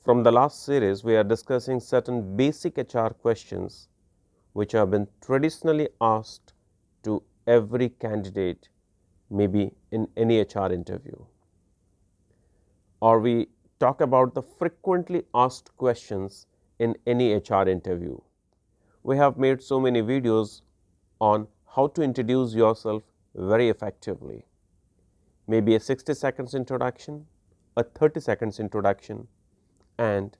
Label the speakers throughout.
Speaker 1: From the last series, we are discussing certain basic HR questions which have been traditionally asked to every candidate, maybe in any HR interview. Or we talk about the frequently asked questions in any HR interview. We have made so many videos on how to introduce yourself very effectively. Maybe a 60 seconds introduction, a 30 seconds introduction, and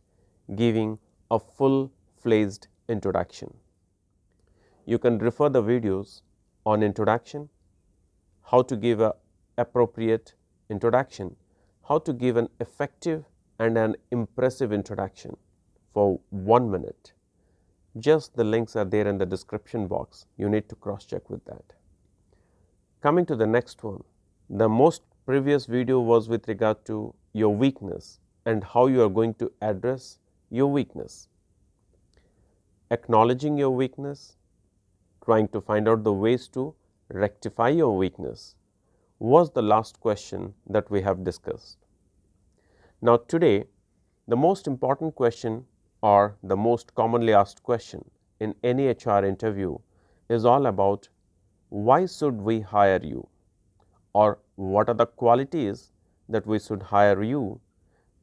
Speaker 1: giving a full-fledged introduction. You can refer the videos on introduction, how to give an appropriate introduction, how to give an effective and an impressive introduction for 1 minute. Just the links are there in the description box. You need to cross check with that. Coming to the next one, the most previous video was with regard to your weakness and how you are going to address your weakness. Acknowledging your weakness, trying to find out the ways to rectify your weakness was the last question that we have discussed. Now today, the most important question or the most commonly asked question in any HR interview is all about why should we hire you, or what are the qualities that we should hire you,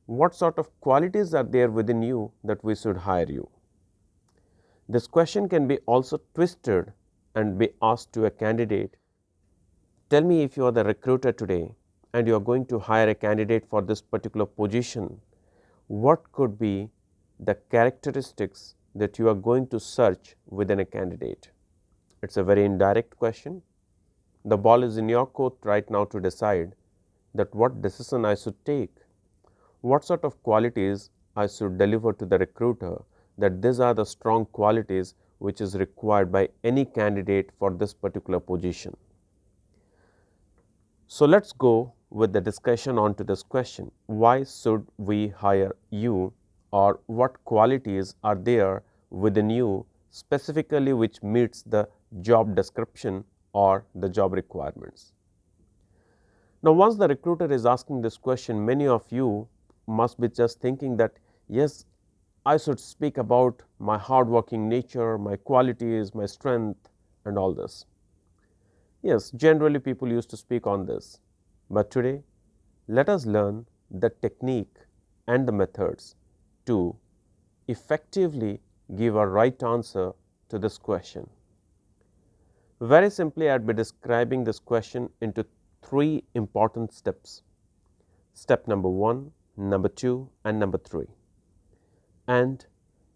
Speaker 1: what sort of qualities are there within you that we should hire you. This question can be also twisted and be asked to a candidate. Tell me, if you are the recruiter today and you are going to hire a candidate for this particular position, what could be the characteristics that you are going to search within a candidate? It's a very indirect question. The ball is in your court right now to decide that what decision I should take, what sort of qualities I should deliver to the recruiter, that these are the strong qualities which is required by any candidate for this particular position. So let's go with the discussion on to this question. Why should we hire you, or what qualities are there within you specifically which meets the job description or the job requirements? Now once the recruiter is asking this question, many of you must be just thinking that yes, I should speak about my hardworking nature, my qualities, my strength and all this. Yes, generally people used to speak on this, but today let us learn the technique and the methods to effectively give a right answer to this question. Very simply, I would be describing this question into 3 important steps. Step number 1, number 2 and number 3. And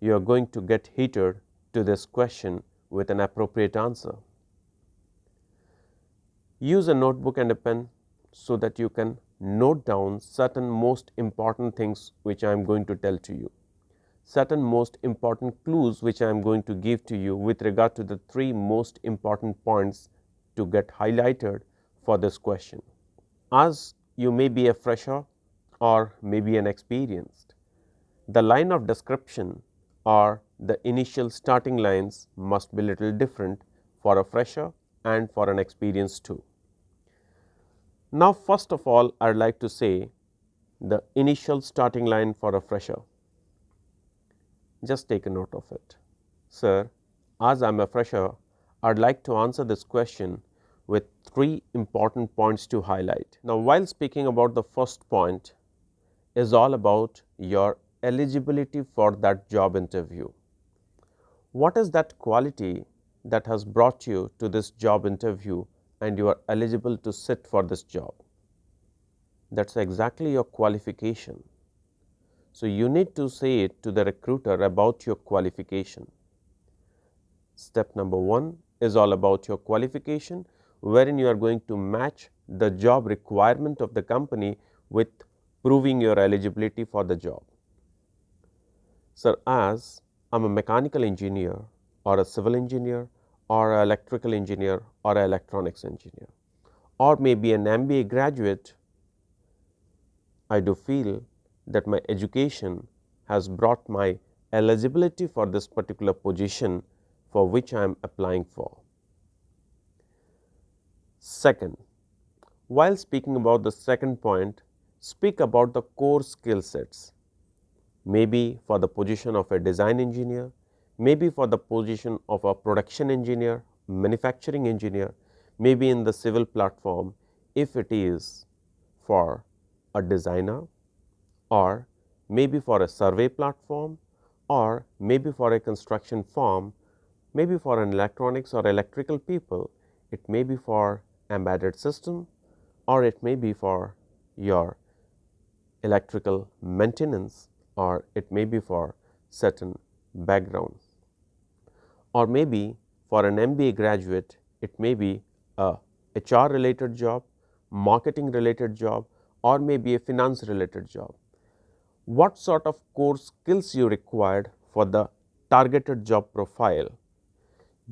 Speaker 1: you are going to get heated to this question with an appropriate answer. Use a notebook and a pen so that you can note down certain most important things which I am going to tell to you, certain most important clues which I am going to give to you with regard to the 3 most important points to get highlighted for this question. As you may be a fresher or maybe an experienced, the line of description or the initial starting lines must be little different for a fresher and for an experienced too. Now first of all, I would like to say the initial starting line for a fresher. Just take a note of it. Sir, as I am a fresher, I would like to answer this question with 3 important points to highlight. Now while speaking about the first point is all about your eligibility for that job interview. What is that quality that has brought you to this job interview and you are eligible to sit for this job? That's exactly your qualification. So you need to say it to the recruiter about your qualification. Step number 1 is all about your qualification, wherein you are going to match the job requirement of the company with proving your eligibility for the job. Sir, as I am a mechanical engineer or a civil engineer or an electrical engineer or an electronics engineer, or maybe an MBA graduate, I do feel that my education has brought my eligibility for this particular position for which I am applying for. Second, while speaking about the second point, speak about the core skill sets. maybe for the position of a design engineer, maybe for the position of a production engineer, manufacturing engineer, maybe in the civil platform if it is for a designer, or maybe for a survey platform, or maybe for a construction firm, maybe for an electronics or electrical people, it may be for embedded system, or it may be for your electrical maintenance, or it may be for certain background, or maybe for an MBA graduate it may be a HR related job, marketing related job, or maybe a finance related job. What sort of core skills you required for the targeted job profile?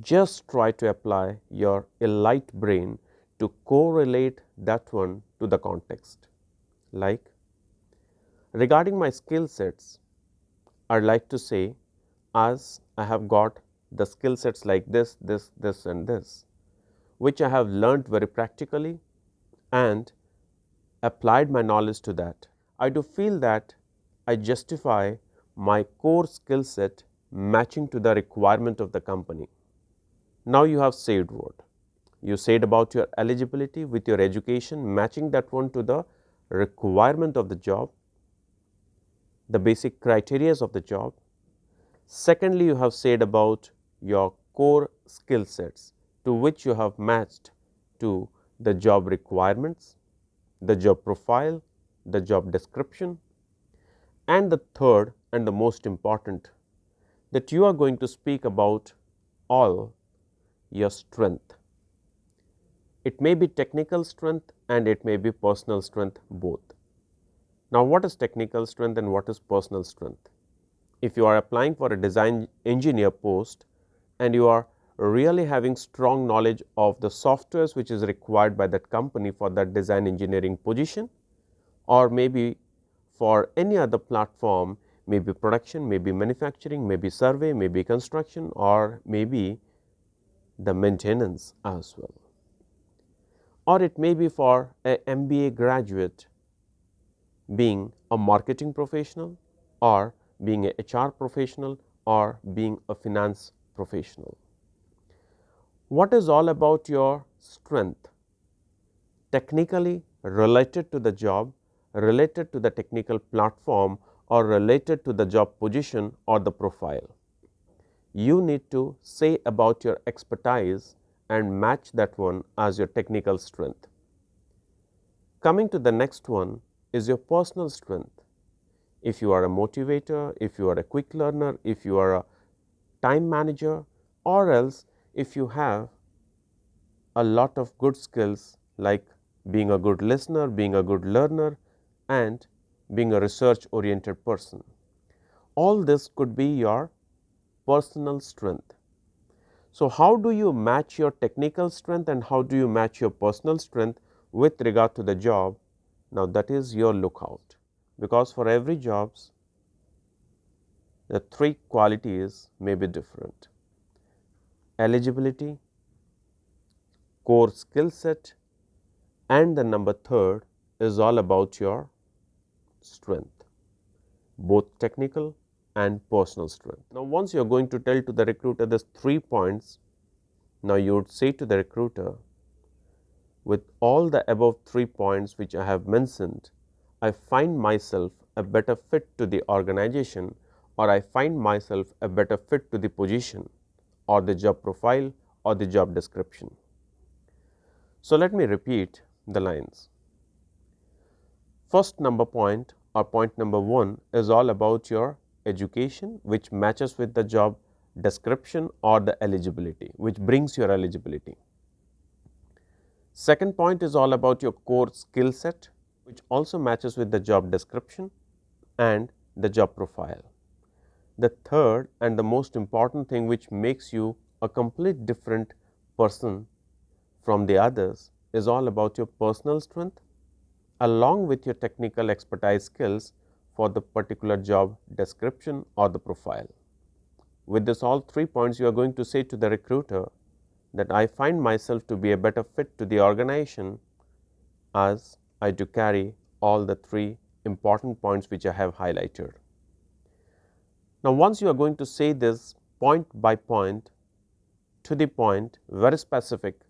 Speaker 1: Just try to apply your elite brain to correlate that one to the context. Like, regarding my skill sets, I'd like to say, as I have got the skill sets like this, and this, which I have learnt very practically and applied my knowledge to that, I do feel that I justify my core skill set matching to the requirement of the company. Now you have said what? You said about your eligibility with your education matching that one to the requirement of the job, the basic criteria of the job. Secondly, you have said about your core skill sets to which you have matched to the job requirements, the job profile, the job description. And the third and the most important, that you are going to speak about all your strength. It may be technical strength and it may be personal strength both. Now, what is technical strength and what is personal strength? If you are applying for a design engineer post and you are really having strong knowledge of the softwares which is required by that company for that design engineering position, or maybe for any other platform, maybe production, maybe manufacturing, maybe survey, maybe construction, or maybe the maintenance as well. Or it may be for a MBA graduate being a marketing professional, or being a HR professional, or being a finance professional. What is all about your strength? Technically related to the job, related to the technical platform, or related to the job position or the profile. You need to say about your expertise and match that one as your technical strength. Coming to the next one is your personal strength. If you are a motivator, if you are a quick learner, if you are a time manager, or else if you have a lot of good skills like being a good listener, being a good learner, and being a research oriented person. All this could be your personal strength. So, how do you match your technical strength and how do you match your personal strength with regard to the job? Now, that is your lookout, because for every jobs the three qualities may be different: eligibility, core skill set, and the number third is all about your strength, both technical and personal strength. Now, once you are going to tell to the recruiter these 3 points, now you would say to the recruiter, with all the above 3 points which I have mentioned, I find myself a better fit to the organization, or I find myself a better fit to the position or the job profile or the job description. So, let me repeat the lines. First number point or point number 1 is all about your education, which matches with the job description or the eligibility, which brings your eligibility. Second point is all about your core skill set, which also matches with the job description and the job profile. The third and the most important thing which makes you a complete different person from the others is all about your personal strength along with your technical expertise skills for the particular job description or the profile. With this all 3 points, you are going to say to the recruiter that I find myself to be a better fit to the organization as I do carry all the 3 important points which I have highlighted. Now, once you are going to say this point by point, to the point, very specific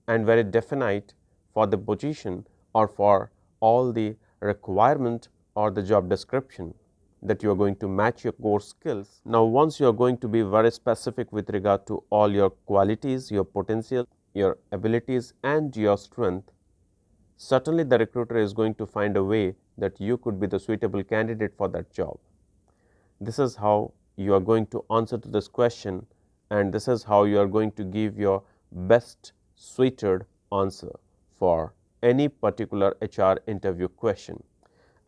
Speaker 1: and very definite for the position or for all the requirement or the job description that you are going to match your core skills. Now, once you are going to be very specific with regard to all your qualities, your potential, your abilities and your strength, certainly the recruiter is going to find a way that you could be the suitable candidate for that job. This is how you are going to answer to this question, and this is how you are going to give your best suited answer for any particular HR interview question.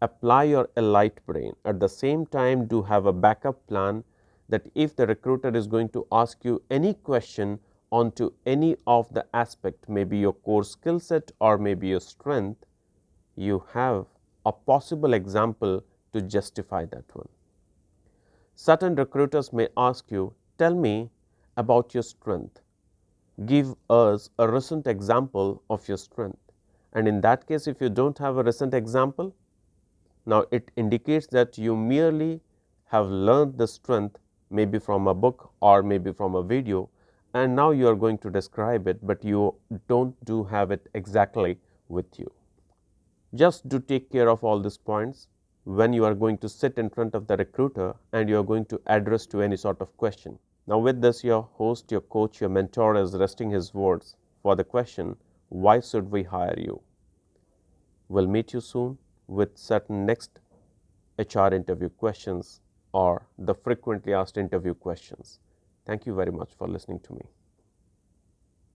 Speaker 1: Apply your elite brain. At the same time, do have a backup plan that if the recruiter is going to ask you any question onto any of the aspect, maybe your core skill set or maybe your strength, you have a possible example to justify that one. Certain recruiters may ask you, tell me about your strength. Give us a recent example of your strength. And in that case, if you don't have a recent example, now it indicates that you merely have learned the strength maybe from a book or maybe from a video, and now you are going to describe it, but you don't have it exactly with you. Just do take care of all these points when you are going to sit in front of the recruiter and you are going to address to any sort of question. Now, with this, your host, your coach, your mentor is resting his words for the question, why should we hire you? We'll meet you soon with certain next HR interview questions or the frequently asked interview questions. Thank you very much for listening to me.